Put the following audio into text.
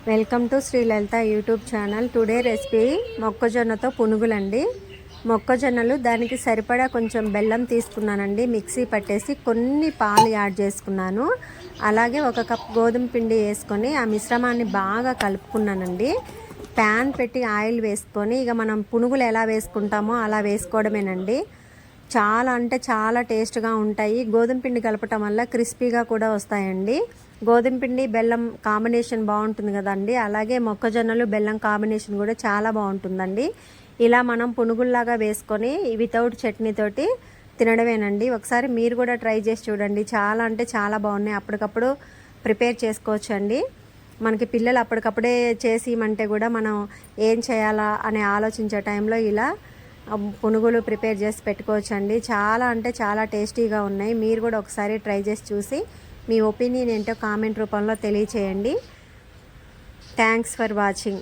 Welcome to Shri Lalitha YouTube channel. Today recipe మొక్కజొన్నతో పునుగులండి. మొక్కజొన్నలు దానికి సరిపడా కొంచెం బెల్లం తీసుకున్నానండి, మిక్సీ పట్టేసి కొన్ని పాలు యాడ్ చేసుకున్నాను. అలాగే 1 కప్ గోధుమ పిండి వేసుకొని ఆ మిశ్రమాన్ని బాగా కలుపుకున్నానండి. ప్యాన్ పెట్టి ఆయిల్ వేసుకొని ఇక మనం పునుగులు ఎలా వేసుకుంటామో అలా వేసుకోవడమేనండి. చాలా అంటే చాలా టేస్ట్గా ఉంటాయి. గోధుమ పిండి కలపటం వల్ల క్రిస్పీగా కూడా వస్తాయండి. గోధుమ పిండి బెల్లం కాంబినేషన్ బాగుంటుంది కదండి, అలాగే మొక్కజొన్నలు బెల్లం కాంబినేషన్ కూడా చాలా బాగుంటుందండి. ఇలా మనం పునుగుల్లాగా వేసుకొని వితౌట్ చట్నీతోటి తినడమేనండి. ఒకసారి మీరు కూడా ట్రై చేసి చూడండి. చాలా అంటే చాలా బాగున్నాయి. అప్పటికప్పుడు ప్రిపేర్ చేసుకోవచ్చండి. మనకి పిల్లలు అప్పటికప్పుడే చేసి ఇవ్వమంటే కూడా మనం ఏం చేయాలా అని ఆలోచించే టైంలో ఇలా పునుగులు ప్రిపేర్ చేసి పెట్టుకోవచ్చండి. చాలా అంటే చాలా టేస్టీగా ఉన్నాయి. మీరు కూడా ఒకసారి ట్రై చేసి చూసి మీ ఒపీనియన్ ఏంటో కామెంట్ రూపంలో తెలియచేయండి. Thanks for watching.